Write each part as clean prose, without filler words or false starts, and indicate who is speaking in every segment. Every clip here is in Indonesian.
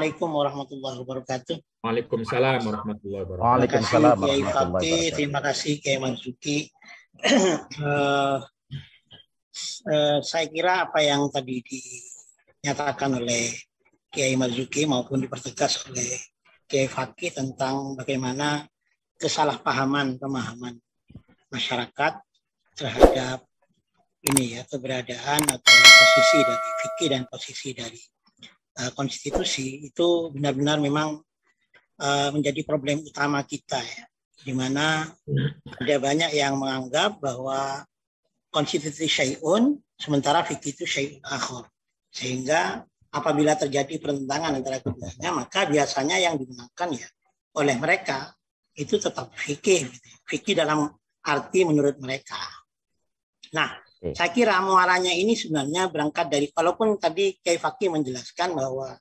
Speaker 1: Assalamualaikum warahmatullahi wabarakatuh.
Speaker 2: Waalaikumsalam warahmatullahi wabarakatuh.
Speaker 3: Waalaikumsalam
Speaker 1: Terima kasih Kiai
Speaker 3: warahmatullahi
Speaker 1: Fakih,
Speaker 3: wabarakatuh.
Speaker 1: terima kasih Kiai Marzuki. Saya kira apa yang tadi dinyatakan oleh Kiai Marzuki maupun dipertegas oleh Kiai Fakih tentang bagaimana kesalahpahaman pemahaman masyarakat terhadap ini ya, keberadaan atau posisi dari fikih dan posisi dari konstitusi itu benar-benar memang menjadi problem utama kita ya, di mana ada banyak yang menganggap bahwa konstitusi syai'un sementara fikih itu syai'un akhar, sehingga apabila terjadi pertentangan antara keduanya maka biasanya yang digunakan ya oleh mereka itu tetap fikih, fikih dalam arti menurut mereka. Nah, saya kira muaranya ini sebenarnya berangkat dari, walaupun tadi Kiai Fakih menjelaskan bahwa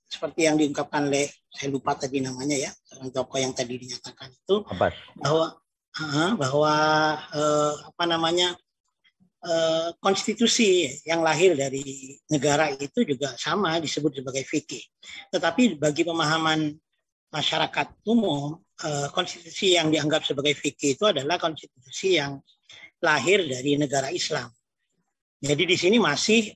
Speaker 1: seperti yang diungkapkan oleh, saya lupa tadi namanya ya, orang tokoh yang tadi dinyatakan itu, bahwa konstitusi yang lahir dari negara itu juga sama disebut sebagai fikih. Tetapi bagi pemahaman masyarakat umum, konstitusi yang dianggap sebagai fikih itu adalah konstitusi yang lahir dari negara Islam. Jadi di sini masih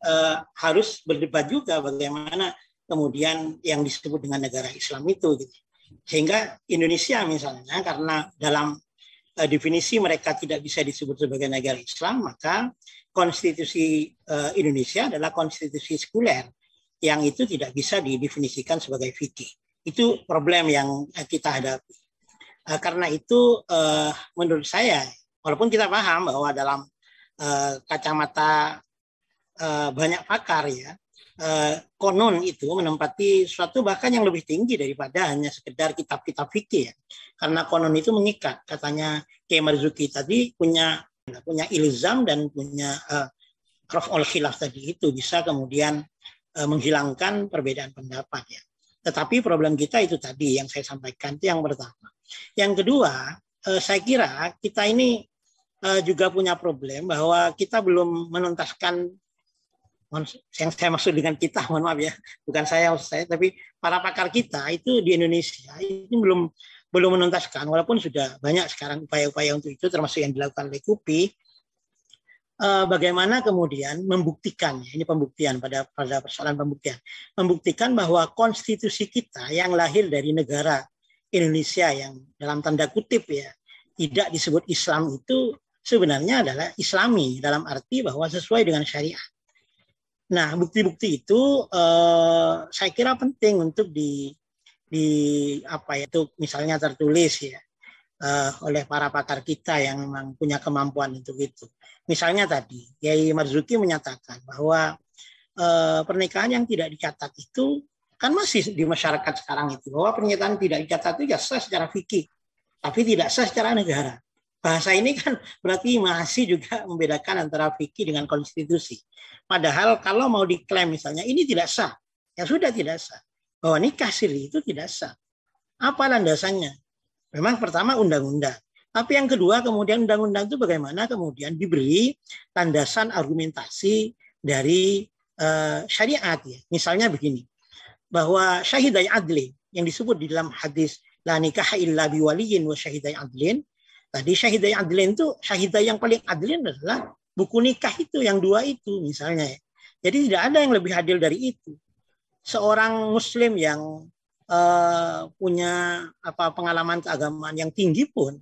Speaker 1: harus berdebat juga bagaimana kemudian yang disebut dengan negara Islam itu. Gitu. Sehingga Indonesia misalnya, karena dalam definisi mereka tidak bisa disebut sebagai negara Islam, maka konstitusi Indonesia adalah konstitusi sekuler yang itu tidak bisa didefinisikan sebagai fikih. Itu problem yang kita hadapi. Karena itu menurut saya, walaupun kita paham bahwa dalam kacamata banyak pakar ya, konon itu menempati suatu bahkan yang lebih tinggi daripada hanya sekedar kitab-kitab fikih ya. Karena konon itu mengikat, katanya Kiai Marzuki tadi punya ilzam dan punya raf'ul khilaf tadi itu bisa kemudian menghilangkan perbedaan pendapat ya. Tetapi problem kita itu tadi yang saya sampaikan, itu yang pertama. Yang kedua, saya kira kita ini juga punya problem bahwa kita belum menuntaskan, yang saya maksud dengan kita, mohon maaf ya, bukan saya maksud saya, tapi para pakar kita itu di Indonesia ini belum menuntaskan, walaupun sudah banyak sekarang upaya-upaya untuk itu, termasuk yang dilakukan oleh KUPI, bagaimana kemudian membuktikan, ini pembuktian pada persoalan membuktikan bahwa konstitusi kita yang lahir dari negara Indonesia yang dalam tanda kutip ya tidak disebut Islam itu sebenarnya adalah Islami dalam arti bahwa sesuai dengan syariat. Nah, bukti-bukti itu saya kira penting untuk itu misalnya tertulis ya oleh para pakar kita yang memang punya kemampuan untuk itu. Misalnya tadi Kiai Marzuki menyatakan bahwa pernikahan yang tidak dicatat itu kan masih di masyarakat sekarang itu, bahwa pernyataan tidak dicatat itu ya sah secara fikih, tapi tidak sah secara negara. Bahasa ini kan berarti masih juga membedakan antara fikih dengan konstitusi. Padahal kalau mau diklaim misalnya ini tidak sah, ya sudah tidak sah. Bahwa nikah siri itu tidak sah. Apa landasannya? Memang pertama undang-undang. Tapi yang kedua kemudian undang-undang itu bagaimana kemudian diberi landasan argumentasi dari syariat ya. Misalnya begini, bahwa syahidai adlin yang disebut di dalam hadis la nikaha illa biwaliyin wa syahidai adlin. Tadi syahidai adlin itu, syahidai yang paling adlin adalah buku nikah itu, yang dua itu misalnya. Jadi tidak ada yang lebih adil dari itu. Seorang muslim yang punya pengalaman keagamaan yang tinggi pun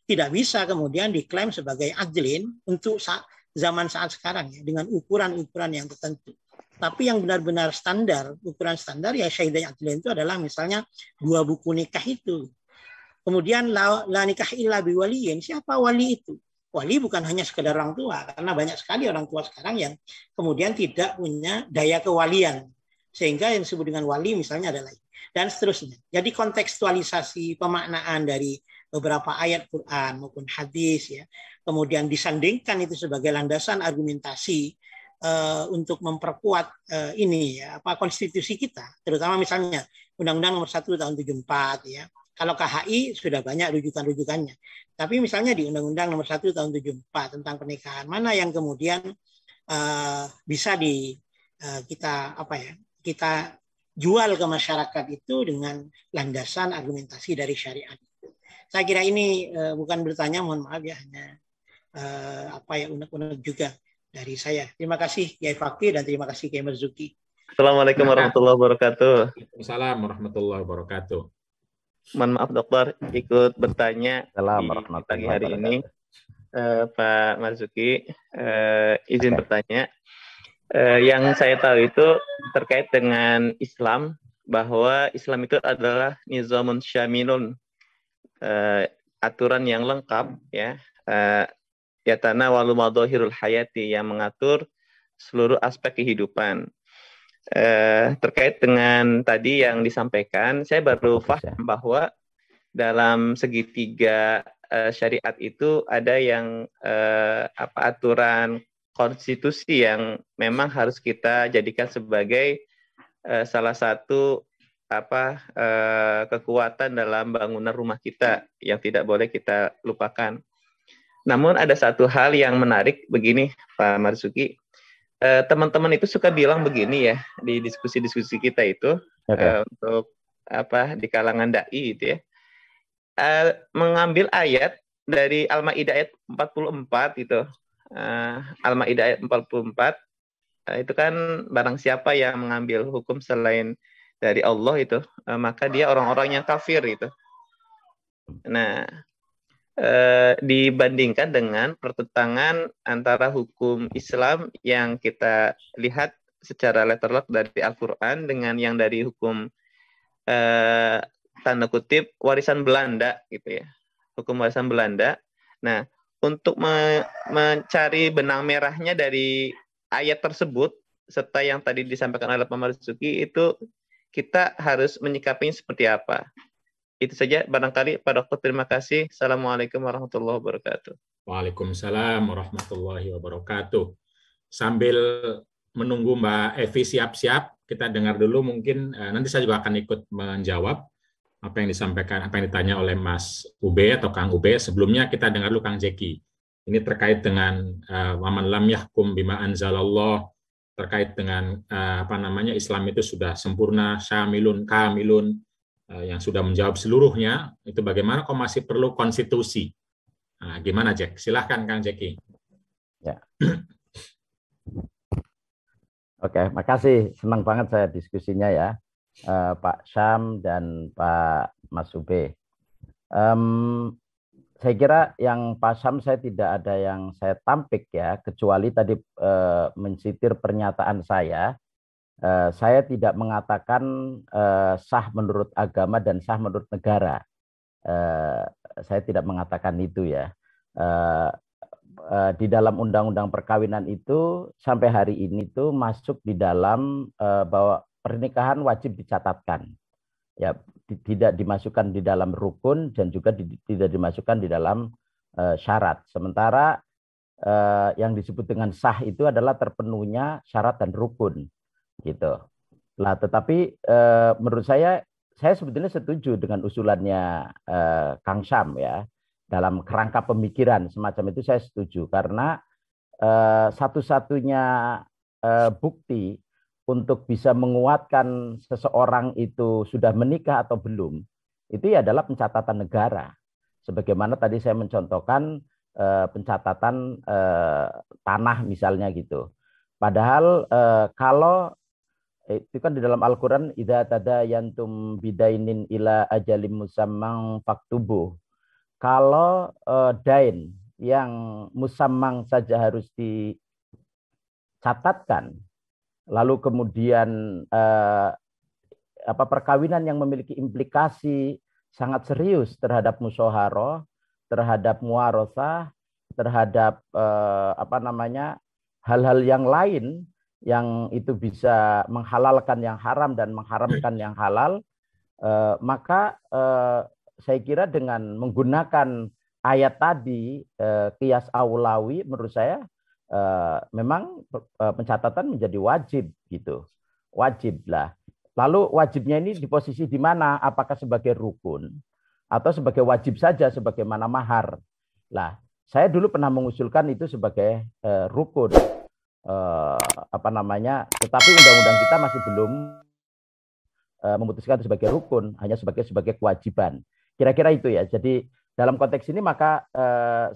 Speaker 1: tidak bisa kemudian diklaim sebagai adlin untuk zaman saat sekarang ya, dengan ukuran-ukuran yang tertentu. Tapi yang benar-benar standar, ukuran standar ya syahidai adlin itu adalah misalnya dua buku nikah itu. Kemudian la nikah illa biwaliyin, siapa wali itu? Wali bukan hanya sekedar orang tua, karena banyak sekali orang tua sekarang yang kemudian tidak punya daya kewalian. Sehingga yang disebut dengan wali misalnya adalah ini. Dan seterusnya. Jadi kontekstualisasi pemaknaan dari beberapa ayat Quran maupun hadis ya, kemudian disandingkan itu sebagai landasan argumentasi untuk memperkuat ini ya, konstitusi kita, terutama misalnya Undang-Undang Nomor 1 Tahun 74 ya. Kalau KHI sudah banyak rujukan-rujukannya. Tapi misalnya di Undang-Undang Nomor 1 Tahun 74 tentang pernikahan, mana yang kemudian bisa kita jual ke masyarakat itu dengan landasan argumentasi dari syariat. Saya kira ini bukan bertanya, mohon maaf ya, hanya unek-unek juga dari saya. Terima kasih Kiai Fakih dan terima kasih Kiai Marzuki.
Speaker 3: Assalamualaikum warahmatullahi wabarakatuh.
Speaker 2: Waalaikumsalam warahmatullahi wabarakatuh.
Speaker 3: Mohon maaf dokter, ikut bertanya di pagi hari ini. Pak Marzuki, izin bertanya. Yang saya tahu itu terkait dengan Islam, bahwa Islam itu adalah nizamun syamilun, aturan yang lengkap, ya, yatana walu madhahirul hayati, yang mengatur seluruh aspek kehidupan. Terkait dengan tadi yang disampaikan, saya baru paham bahwa dalam segitiga syariat itu ada yang aturan konstitusi yang memang harus kita jadikan sebagai salah satu kekuatan dalam bangunan rumah kita yang tidak boleh kita lupakan. Namun ada satu hal yang menarik begini, Pak Marzuki. Teman-teman itu suka bilang begini ya di diskusi-diskusi kita itu, untuk di kalangan dai itu ya, mengambil ayat dari Al-Maidah ayat 44 itu. Al-Maidah ayat 44 itu kan barang siapa yang mengambil hukum selain dari Allah itu, maka dia orang-orang yang kafir itu. Nah, dibandingkan dengan pertentangan antara hukum Islam yang kita lihat secara letterlock dari Al-Quran dengan yang dari hukum tanda kutip warisan Belanda gitu ya, hukum warisan Belanda. Nah, untuk mencari benang merahnya dari ayat tersebut serta yang tadi disampaikan oleh Pak Marzuki itu, kita harus menyikapinya seperti apa? Itu saja barangkali Pak Dokter, terima kasih. Assalamualaikum warahmatullahi wabarakatuh.
Speaker 2: Waalaikumsalam warahmatullahi wabarakatuh. Sambil menunggu Mbak Evi siap-siap, kita dengar dulu mungkin nanti saya juga akan ikut menjawab apa yang disampaikan, apa yang ditanya oleh Mas Ube atau Kang Ube. Sebelumnya kita dengar dulu Kang Jeki. Ini terkait dengan waman lam yahkum bima anzalallah, terkait dengan Islam itu sudah sempurna, syamilun, kamilun, yang sudah menjawab seluruhnya, itu bagaimana kok masih perlu konstitusi? Nah, gimana, Jack? Silahkan, Kang Jeki.
Speaker 4: Ya. Oke, makasih. Senang banget saya diskusinya ya, Pak Syam dan Pak Mas Ube. Saya kira yang Pak Syam saya tidak ada yang saya tampik ya, kecuali tadi mensitir pernyataan saya. Saya tidak mengatakan sah menurut agama dan sah menurut negara. Saya tidak mengatakan itu ya. Di dalam undang-undang perkawinan itu sampai hari ini itu masuk di dalam bahwa pernikahan wajib dicatatkan. Ya, tidak dimasukkan di dalam rukun dan juga tidak dimasukkan di dalam syarat. Sementara yang disebut dengan sah itu adalah terpenuhnya syarat dan rukun. Gitu. Lah, tetapi menurut saya sebetulnya setuju dengan usulannya Kang Syam ya, dalam kerangka pemikiran semacam itu saya setuju, karena satu-satunya bukti untuk bisa menguatkan seseorang itu sudah menikah atau belum itu adalah pencatatan negara. Sebagaimana tadi saya mencontohkan pencatatan tanah misalnya gitu. Padahal kalau itu kan di dalam Al-Quran, idza tadayantum bidainin ila ajalim musammang faktubuh. Kalau dain yang musammang saja harus dicatatkan, lalu kemudian perkawinan yang memiliki implikasi sangat serius terhadap musyawarah, terhadap muwarasah, terhadap hal-hal yang lain yang itu bisa menghalalkan yang haram dan mengharamkan yang halal, maka saya kira dengan menggunakan ayat tadi, qiyas aulawi, menurut saya memang pencatatan menjadi wajib gitu, wajib lah. Lalu wajibnya ini di posisi di mana? Apakah sebagai rukun atau sebagai wajib saja sebagaimana mahar? Lah, saya dulu pernah mengusulkan itu sebagai rukun. Tetapi undang-undang kita masih belum memutuskan itu sebagai rukun, hanya sebagai kewajiban. Kira-kira itu ya. Jadi dalam konteks ini maka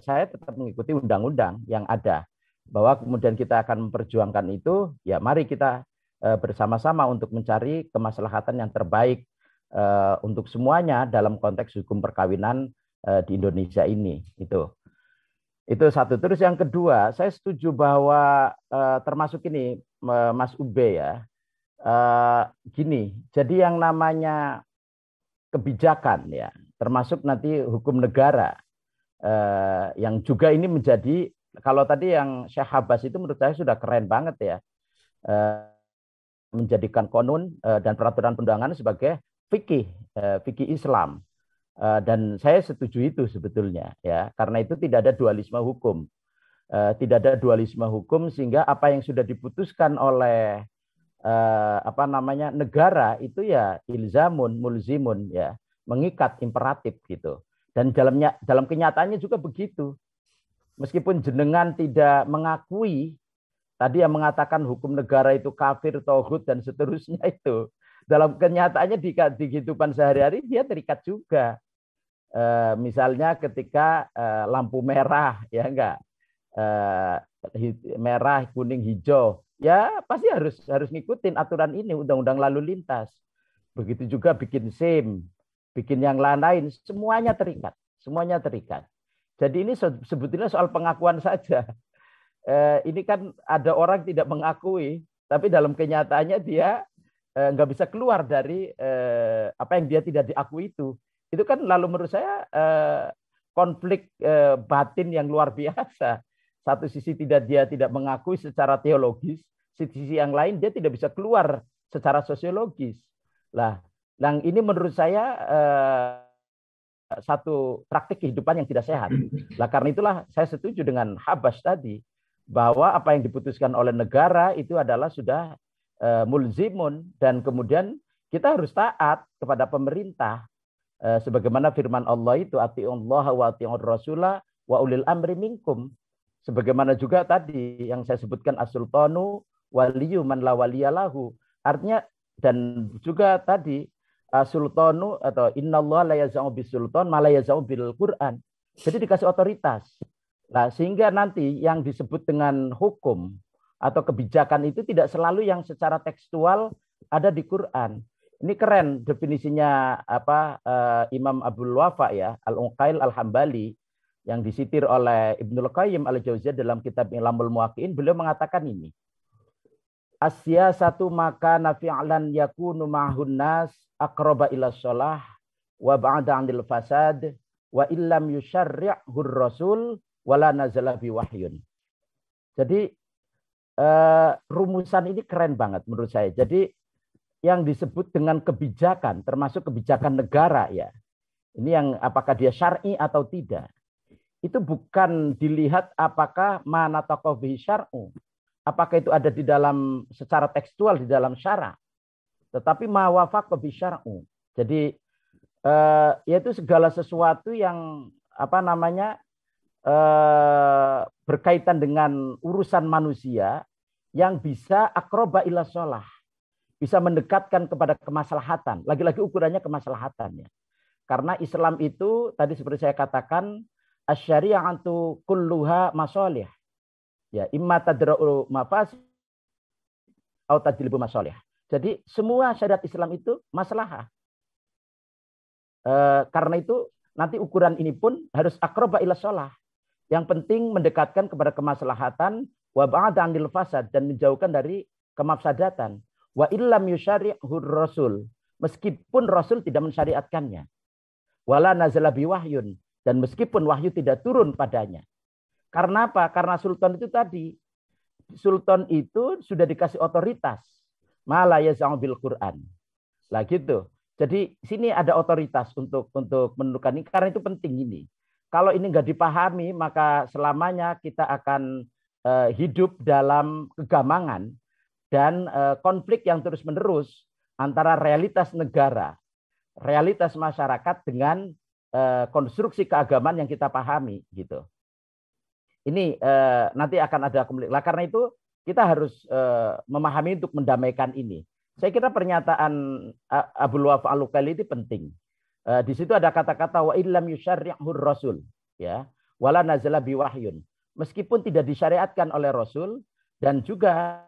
Speaker 4: saya tetap mengikuti undang-undang yang ada, bahwa kemudian kita akan memperjuangkan itu, ya mari kita bersama-sama untuk mencari kemaslahatan yang terbaik untuk semuanya dalam konteks hukum perkawinan di Indonesia ini. Itu satu. Terus yang kedua, saya setuju bahwa termasuk ini Mas Ube ya, gini, jadi yang namanya kebijakan ya, termasuk nanti hukum negara yang juga ini menjadi, kalau tadi yang Syekh Abbas itu menurut saya sudah keren banget ya, menjadikan konun dan peraturan perundangan sebagai fikih Islam. Dan saya setuju itu sebetulnya ya, karena itu tidak ada dualisme hukum, sehingga apa yang sudah diputuskan oleh negara itu ya ilzamun mulzimun ya, mengikat, imperatif gitu. Dan dalam kenyataannya juga begitu, meskipun jenengan tidak mengakui tadi yang mengatakan hukum negara itu kafir, tauhid dan seterusnya, itu dalam kenyataannya di kehidupan sehari-hari dia terikat juga. Misalnya ketika lampu merah, ya enggak, merah, kuning, hijau, ya pasti harus ngikutin aturan ini, undang-undang lalu lintas. Begitu juga bikin SIM, bikin yang lain-lain, semuanya terikat. Jadi ini sebetulnya soal pengakuan saja. Ini kan ada orang tidak mengakui, tapi dalam kenyataannya dia nggak bisa keluar dari apa yang dia tidak diakui itu. Itu kan lalu menurut saya konflik batin yang luar biasa. Satu sisi dia tidak mengakui secara teologis, sisi yang lain dia tidak bisa keluar secara sosiologis. Lah, yang ini menurut saya satu praktik kehidupan yang tidak sehat. Lah karena itulah saya setuju dengan Abbas tadi, bahwa apa yang diputuskan oleh negara itu adalah sudah mulzimun, dan kemudian kita harus taat kepada pemerintah. Sebagaimana firman Allah itu, atiullaha wa atiur rasula wa ulil amri minkum. Sebagaimana juga tadi yang saya sebutkan, as-sultanu waliyu man la waliyalahu. Artinya, dan juga tadi sultanu atau innallaha la yaz'u bisultan ma la yaz'u bil Qur'an. Jadi dikasih otoritas. Nah, sehingga nanti yang disebut dengan hukum atau kebijakan itu tidak selalu yang secara tekstual ada di Quran. Ini keren definisinya Imam Abdul Wafa ya, Al-Uqail Al-Hambali, yang disitir oleh Ibnul Qayyim Al-Jauziyah dalam kitab Ilamul Muwaqqi'in. Beliau mengatakan ini, as-siyasatu maka nafi'lan yakunu ma'hun nas aqraba ila shalah wa ba'da 'anil fasad wa illam yusyarri'hur rasul wala nazala bi wahyun. Jadi rumusan ini keren banget menurut saya. Jadi yang disebut dengan kebijakan, termasuk kebijakan negara ya, ini yang apakah dia syar'i atau tidak, itu bukan dilihat apakah mana taqabihi syar'u, apakah itu ada di dalam secara tekstual di dalam syara, tetapi ma wafaqa bi syar'u. Jadi yaitu segala sesuatu yang berkaitan dengan urusan manusia yang bisa akroba ila sholah, bisa mendekatkan kepada kemaslahatan. Lagi-lagi ukurannya kemaslahatan ya. Karena Islam itu tadi seperti saya katakan, asy-syari'atu kulluha masalih. Ya, imma tadra'u mafasid atau tajlibu masalih. Jadi semua syariat Islam itu maslahah. Karena itu nanti ukuran ini pun harus akroba ila sholah. Yang penting mendekatkan kepada kemaslahatan, wa ba'da 'anil fasad, dan menjauhkan dari kemafsadatan. Wa illam yusyari'hur rasul, meskipun rasul tidak mensyariatkannya. Wala nazala bi wahyun, dan meskipun wahyu tidak turun padanya. Karena apa? Karena sultan itu tadi, sultan itu sudah dikasih otoritas. Ma la yaz'u bil Qur'an. Lah gitu. Jadi sini ada otoritas untuk menentukan ini, karena itu penting ini. Kalau ini nggak dipahami, maka selamanya kita akan hidup dalam kegamangan dan konflik yang terus-menerus antara realitas negara, realitas masyarakat dengan konstruksi keagamaan yang kita pahami gitu. Ini nanti akan ada konflik. Lah karena itu kita harus memahami untuk mendamaikan ini. Saya kira pernyataan Abul Wafa Al-Ukaili itu penting. Di situ ada kata-kata wa illam yusyarri'hur rasul, ya, wala nazala biwahyun. Meskipun tidak disyariatkan oleh Rasul dan juga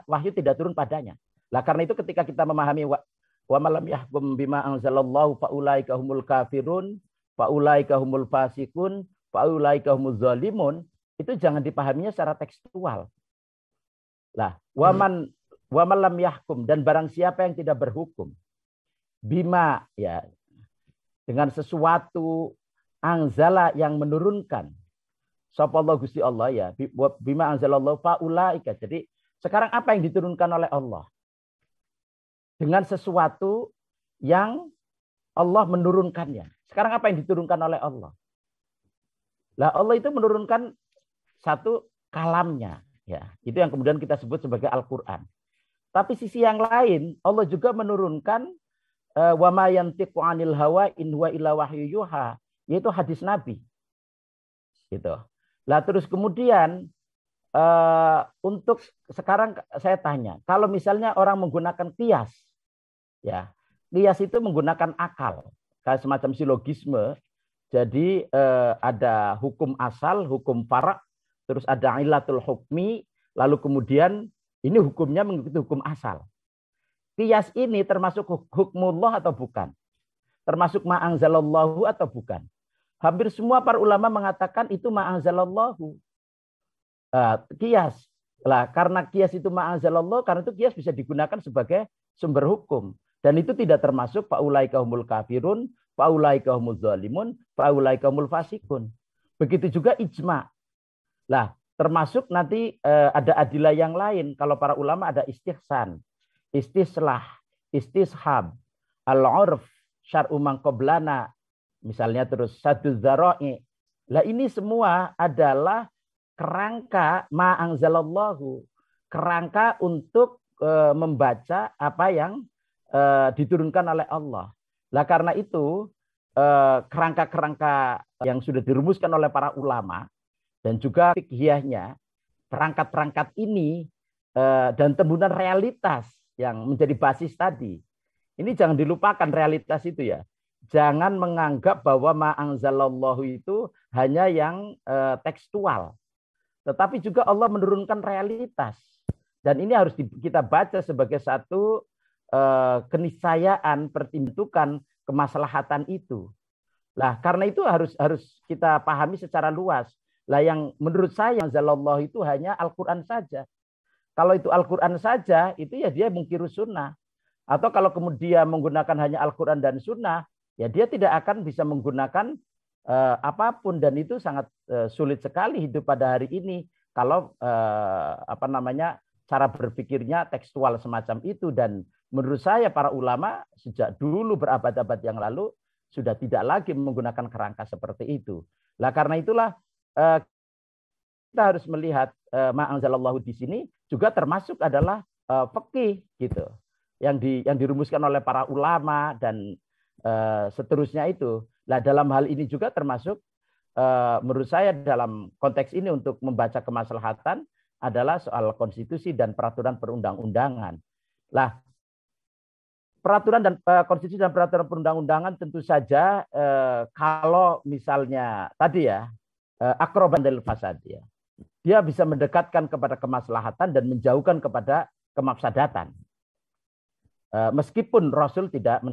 Speaker 4: wahyu tidak turun padanya. Lah karena itu ketika kita memahami wa malam yahkum bima anzalallahu faulaika humul kafirun, faulaika humul fasikun, faulaika humuz zalimun, itu jangan dipahaminya secara tekstual. Lah, wa malam yahkum, dan barang siapa yang tidak berhukum bima, ya, dengan sesuatu anzala yang menurunkan sapa Gusti Allah, ya, bima anzalallahu faulaika. Jadi sekarang apa yang diturunkan oleh Allah? Dengan sesuatu yang Allah menurunkannya. Sekarang apa yang diturunkan oleh Allah? Lah Allah itu menurunkan satu kalamnya, ya. Itu yang kemudian kita sebut sebagai Al-Qur'an. Tapi sisi yang lain, Allah juga menurunkan wa ma yantiqu 'anil hawa in huwa illa wahyu yuha, yaitu hadis Nabi. Gitu. Lah terus kemudian untuk sekarang saya tanya, kalau misalnya orang menggunakan qiyas, ya, qiyas itu menggunakan akal, kayak semacam silogisme. Jadi ada hukum asal, hukum fara', terus ada ilatul hukmi, lalu kemudian ini hukumnya mengikuti hukum asal. Qiyas ini termasuk hukmullah atau bukan? Termasuk ma anzalallahu atau bukan? Hampir semua para ulama mengatakan itu ma anzalallahu. Qiyas. Lah karena qiyas itu ma anzalallahu, karena itu qiyas bisa digunakan sebagai sumber hukum. Dan itu tidak termasuk faulaika humul kafirun, faulaika humuz zalimun, faulaika humul fasikun. Begitu juga ijma. Lah, termasuk nanti ada adilah yang lain. Kalau para ulama ada istihsan, istislah, istishab, al-urf, syar'u man qablana, misalnya terus saduz dzara'i. Lah ini semua adalah kerangka ma anzalallahu, kerangka untuk membaca apa yang diturunkan oleh Allah. Lah karena itu kerangka-kerangka yang sudah dirumuskan oleh para ulama dan juga fiqhiyahnya, perangkat-perangkat ini dan tembunan realitas yang menjadi basis tadi. Ini jangan dilupakan realitas itu, ya. Jangan menganggap bahwa ma anzalallahu itu hanya yang tekstual. Tetapi juga Allah menurunkan realitas. Dan ini harus kita baca sebagai satu keniscayaan, pertimbangan kemaslahatan itu. Lah karena itu harus kita pahami secara luas. Lah yang menurut saya anzalallahu itu hanya Al-Qur'an saja. Kalau itu Al-Qur'an saja, itu ya dia mungkirus sunnah. Atau kalau kemudian menggunakan hanya Al-Quran dan sunnah, ya dia tidak akan bisa menggunakan apapun, dan itu sangat sulit sekali hidup pada hari ini kalau cara berpikirnya tekstual semacam itu. Dan menurut saya para ulama sejak dulu berabad-abad yang lalu sudah tidak lagi menggunakan kerangka seperti itu. Lah karena itulah kita harus melihat ma anzalallahu di sini juga termasuk adalah fikih gitu, yang dirumuskan oleh para ulama dan seterusnya itu. Nah, dalam hal ini juga termasuk menurut saya dalam konteks ini untuk membaca kemaslahatan adalah soal konstitusi dan peraturan perundang-undangan. Lah, peraturan dan konstitusi dan peraturan perundang-undangan tentu saja kalau misalnya tadi ya akroban del fasad, ya, dia bisa mendekatkan kepada kemaslahatan dan menjauhkan kepada kemafsadatan. Meskipun Rasul tidak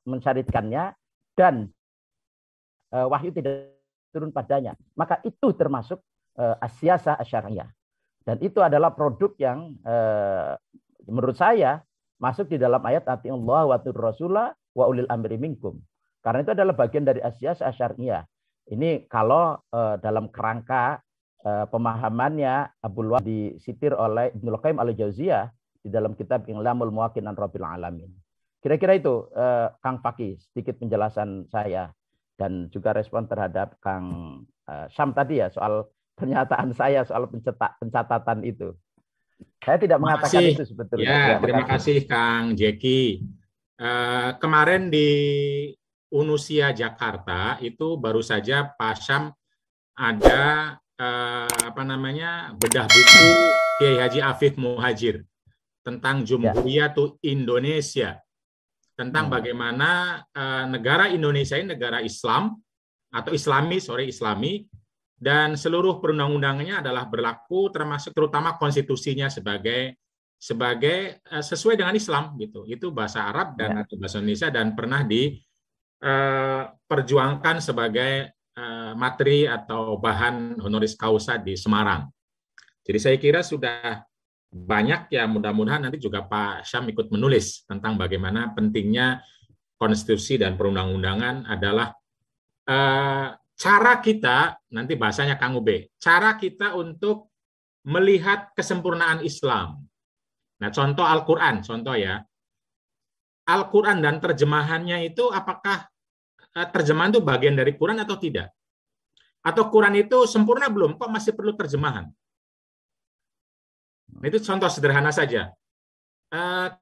Speaker 4: mensyariatkannya dan wahyu tidak turun padanya, maka itu termasuk as-siyasah asy-syar'iyyah. Dan itu adalah produk yang menurut saya masuk di dalam ayat atiullah wa atir rasulah wa ulil amri minkum. Karena itu adalah bagian dari as-siyasah asy-syar'iyyah. Ini kalau dalam kerangka pemahamannya Abul Wahab disitir oleh Ibnul Qayyim al-Jauziyah di dalam kitab I'lamul Muwaqqi'in an Rabbil Alamin. Kira-kira itu Kang Fakih sedikit penjelasan saya dan juga respon terhadap Kang Syam tadi ya soal pernyataan saya soal pencatatan itu. Saya tidak mengatakan itu sebetulnya.
Speaker 2: Ya, terima kasih Kang Jeki. Kemarin di Unusia Jakarta itu baru saja Pak Syam ada bedah buku Kiai Haji Afif Muhajir tentang Jumhuriyatu Indonesia, tentang bagaimana negara Indonesia ini negara Islam atau Islami, dan seluruh perundang-undangannya adalah berlaku, termasuk terutama konstitusinya sebagai sesuai dengan Islam gitu. Itu bahasa Arab dan atau bahasa Indonesia, dan pernah diperjuangkan sebagai materi atau bahan honoris causa di Semarang. Jadi saya kira sudah banyak ya, mudah-mudahan nanti juga Pak Syam ikut menulis tentang bagaimana pentingnya konstitusi dan perundang-undangan adalah cara kita, nanti bahasanya Kang Ube, cara kita untuk melihat kesempurnaan Islam. Nah, contoh Al-Quran, contoh ya. Al-Quran dan terjemahannya itu apakah terjemahan itu bagian dari Quran atau tidak? Atau Quran itu sempurna belum? Kok masih perlu terjemahan? Itu contoh sederhana saja.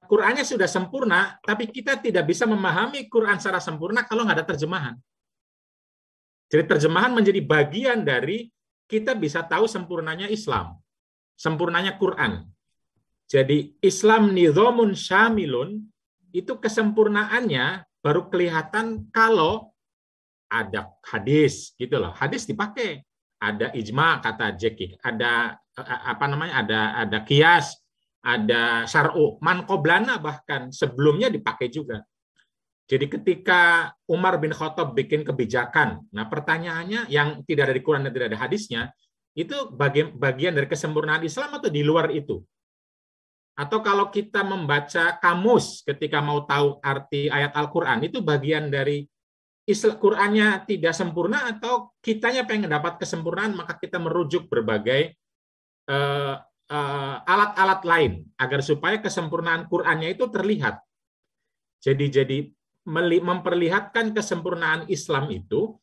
Speaker 2: Qurannya sudah sempurna, tapi kita tidak bisa memahami Quran secara sempurna kalau nggak ada terjemahan. Jadi terjemahan menjadi bagian dari kita bisa tahu sempurnanya Islam, sempurnanya Quran. Jadi Islam nidhamun syamilun, itu kesempurnaannya baru kelihatan kalau ada hadis, gitu loh. Hadis dipakai, ada ijma kata Jekik, ada ada kias, ada syar'u, man qoblana bahkan sebelumnya dipakai juga. Jadi ketika Umar bin Khattab bikin kebijakan, nah pertanyaannya yang tidak ada di Quran dan tidak ada hadisnya, itu bagian dari kesempurnaan Islam atau di luar itu? Atau kalau kita membaca kamus ketika mau tahu arti ayat Al-Quran, itu bagian dari Qurannya tidak sempurna atau kitanya pengen dapat kesempurnaan, maka kita merujuk berbagai alat-alat lain agar supaya kesempurnaan Qurannya itu terlihat. Jadi memperlihatkan kesempurnaan Islam itu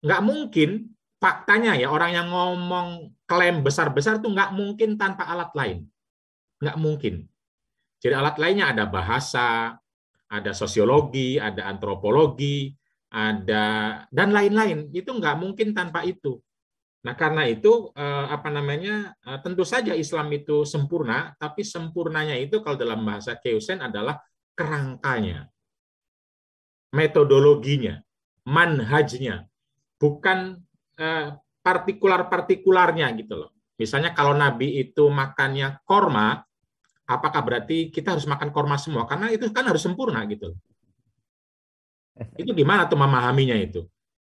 Speaker 2: nggak mungkin, faktanya ya, orang yang ngomong klaim besar-besar itu nggak mungkin tanpa alat lain. Nggak mungkin. Jadi alat lainnya ada bahasa, ada sosiologi, ada antropologi, ada dan lain-lain. Itu nggak mungkin tanpa itu. Nah, karena itu tentu saja Islam itu sempurna, tapi sempurnanya itu kalau dalam bahasa Keusen adalah kerangkanya, metodologinya, manhajnya, bukan partikular-partikularnya gitu loh. Misalnya kalau Nabi itu makannya korma, apakah berarti kita harus makan korma semua? Karena itu kan harus sempurna gitu. Itu gimana tuh memahaminya itu?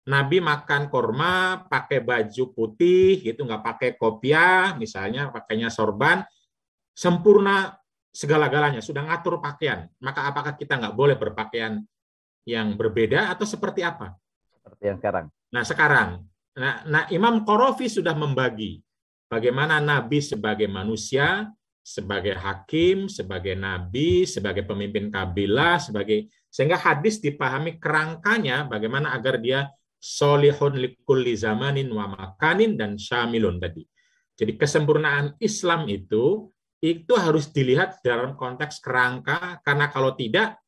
Speaker 2: Nabi makan korma, pakai baju putih, gitu, nggak pakai kopiah, misalnya pakainya sorban, sempurna segala-galanya, sudah ngatur pakaian. Maka apakah kita nggak boleh berpakaian yang berbeda atau seperti apa?
Speaker 4: Seperti yang sekarang.
Speaker 2: Nah sekarang, Imam Qarafi sudah membagi bagaimana Nabi sebagai manusia, sebagai hakim, sebagai nabi, sebagai pemimpin kabilah, sehingga hadis dipahami kerangkanya bagaimana agar dia solihun likulli zamanin wa makanin dan syamilun tadi. Jadi kesempurnaan Islam itu harus dilihat dalam konteks kerangka, karena kalau tidak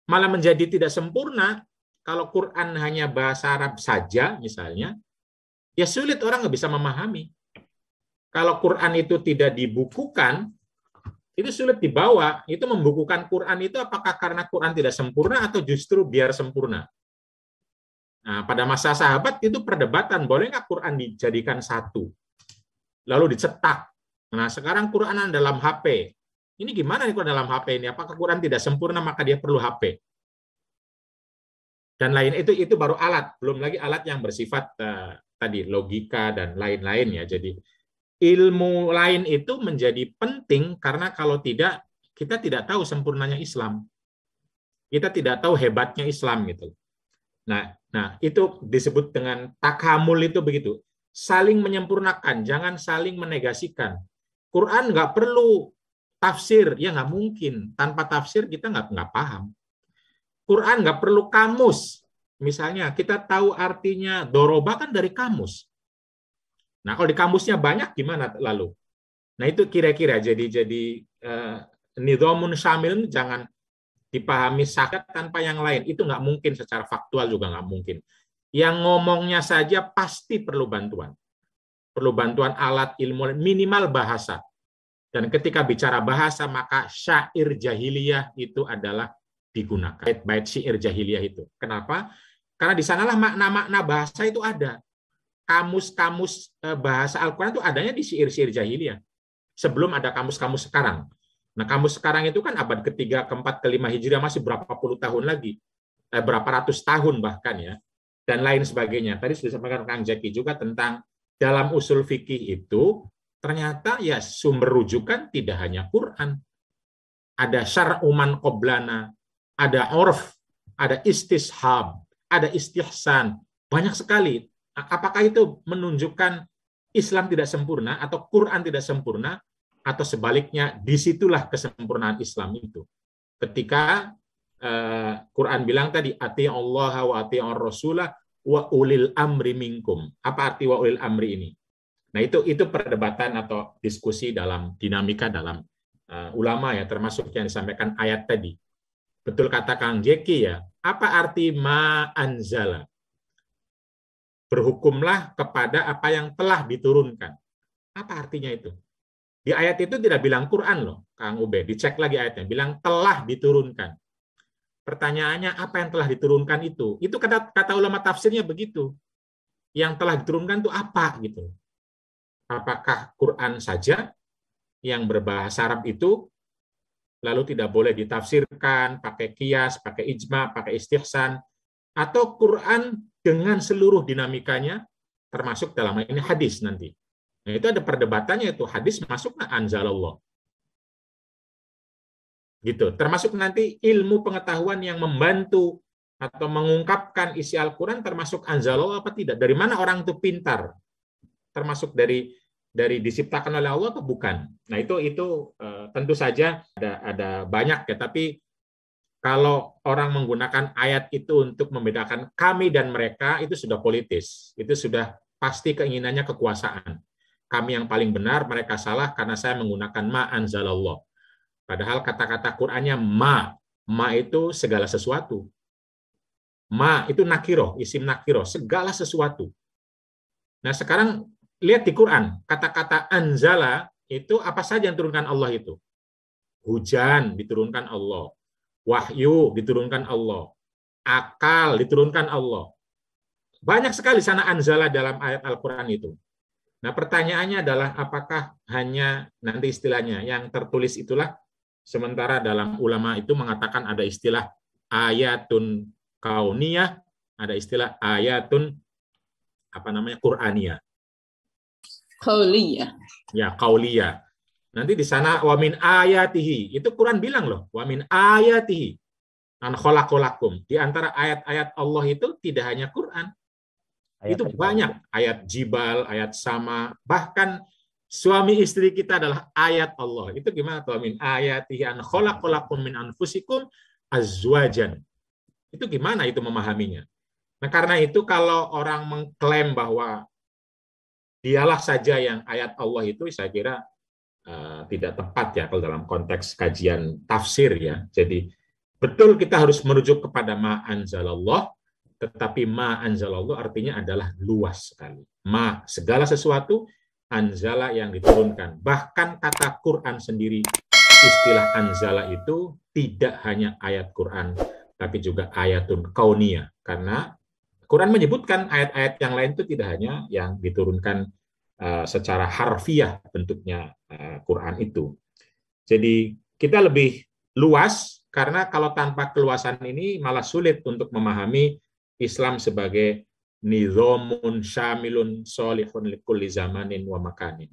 Speaker 2: malah menjadi tidak sempurna. Kalau Quran hanya bahasa Arab saja misalnya, ya sulit, orang nggak bisa memahami. Kalau Quran itu tidak dibukukan, itu sulit dibawa. Itu membukukan Quran itu apakah karena Quran tidak sempurna atau justru biar sempurna? Nah, pada masa sahabat itu perdebatan, boleh nggak Quran dijadikan satu, lalu dicetak. Nah, sekarang Quran dalam HP. Ini gimana nih kalau dalam HP ini? Apakah Quran tidak sempurna maka dia perlu HP? Dan lain itu baru alat, belum lagi alat yang bersifat tadi logika dan lain-lain ya. Jadi ilmu lain itu menjadi penting karena kalau tidak, kita tidak tahu sempurnanya Islam. Kita tidak tahu hebatnya Islam gitu. Nah, itu disebut dengan takamul, itu begitu. Saling menyempurnakan, jangan saling menegasikan. Quran nggak perlu tafsir, ya nggak mungkin. Tanpa tafsir kita nggak paham. Quran nggak perlu kamus. Misalnya kita tahu artinya doroba kan dari kamus. Nah, kalau di kamusnya banyak gimana lalu? Nah, itu kira-kira jadi nidhamun syamil jangan dipahami sakat tanpa yang lain. Itu nggak mungkin, secara faktual juga nggak mungkin. Yang ngomongnya saja pasti perlu bantuan. Perlu bantuan alat ilmu, minimal bahasa. Dan ketika bicara bahasa, maka syair jahiliyah itu adalah digunakan. Bait-bait syair jahiliyah itu. Kenapa? Karena di sanalah makna-makna bahasa itu ada. Kamus-kamus bahasa Al-Quran itu adanya di syair-syair jahiliyah. Sebelum ada kamus-kamus sekarang. Nah, kamus sekarang itu kan abad ketiga, keempat, kelima Hijriah, masih berapa puluh tahun lagi. Berapa ratus tahun bahkan ya. Dan lain sebagainya. Tadi sudah disampaikan Kang Jeki juga tentang dalam usul fikih itu, ternyata ya sumber rujukan tidak hanya Quran. Ada syar'u man qoblana, ada urf, ada istishab, ada istihsan. Banyak sekali. Apakah itu menunjukkan Islam tidak sempurna atau Quran tidak sempurna, atau sebaliknya disitulah kesempurnaan Islam itu. Ketika Quran bilang tadi ati'ullaha wa ati'ur rasulah wa ulil amri minkum. Apa arti wa ulil amri ini? Nah, itu perdebatan atau diskusi dalam dinamika dalam ulama ya, termasuk yang disampaikan ayat tadi. Betul kata Kang Jeki ya. Apa arti ma anzala? Berhukumlah kepada apa yang telah diturunkan. Apa artinya itu? Di ayat itu tidak bilang Quran loh, Kang Ube. Dicek lagi ayatnya, bilang telah diturunkan. Pertanyaannya, apa yang telah diturunkan itu? Itu kata ulama tafsirnya begitu. Yang telah diturunkan itu apa gitu? Apakah Quran saja yang berbahasa Arab itu lalu tidak boleh ditafsirkan pakai kias, pakai ijma, pakai istihsan, atau Quran dengan seluruh dinamikanya, termasuk dalam ini hadis nanti. Nah, itu ada perdebatannya, itu hadis masuk nggak anzalallah. Gitu. Termasuk nanti ilmu pengetahuan yang membantu atau mengungkapkan isi Al-Quran termasuk anzalallah apa tidak. Dari mana orang itu pintar? Termasuk dari diciptakan oleh Allah atau bukan? Nah, itu tentu saja ada banyak ya, tapi kalau orang menggunakan ayat itu untuk membedakan kami dan mereka, itu sudah politis. Itu sudah pasti keinginannya kekuasaan. Kami yang paling benar, mereka salah karena saya menggunakan ma anzalallah. Padahal kata-kata Qur'annya ma itu segala sesuatu. Ma itu nakiro, isim nakiro, segala sesuatu. Nah, sekarang lihat di Quran, kata-kata anzala itu apa saja yang diturunkan Allah itu? Hujan diturunkan Allah, wahyu diturunkan Allah, akal diturunkan Allah. Banyak sekali sana anzala dalam ayat Al-Quran itu. Nah, pertanyaannya adalah apakah hanya nanti istilahnya yang tertulis itulah, sementara dalam ulama itu mengatakan ada istilah ayatun kauniyah, ada istilah ayatun Qur'aniyah.
Speaker 5: Qauliyah.
Speaker 2: Ya, qauliyah. Nanti di sana wa min ayatihi, itu Quran bilang loh, wa min ayatihi an khalaqalakum. Di antara ayat-ayat Allah itu tidak hanya Quran. Itu banyak ayat jibal, ayat sama, bahkan suami istri kita adalah ayat Allah. Itu gimana tuh? Min ayatihi an khalaqalakum min anfusikum azwajan. Itu gimana itu memahaminya? Nah, karena itu kalau orang mengklaim bahwa dialah saja yang ayat Allah itu, saya kira tidak tepat ya kalau dalam konteks kajian tafsir ya. Jadi betul kita harus merujuk kepada ma anzalallah. Tetapi ma anzalallah artinya adalah luas sekali. Ma, segala sesuatu, anzala yang diturunkan. Bahkan kata Quran sendiri, istilah anzala itu tidak hanya ayat Quran, tapi juga ayatun kauniyah. Karena Quran menyebutkan ayat-ayat yang lain itu tidak hanya yang diturunkan secara harfiah bentuknya Quran itu. Jadi kita lebih luas, karena kalau tanpa keluasan ini malah sulit untuk memahami Islam sebagai nizamun syamilun sholihun likulli zamanin wa makanin.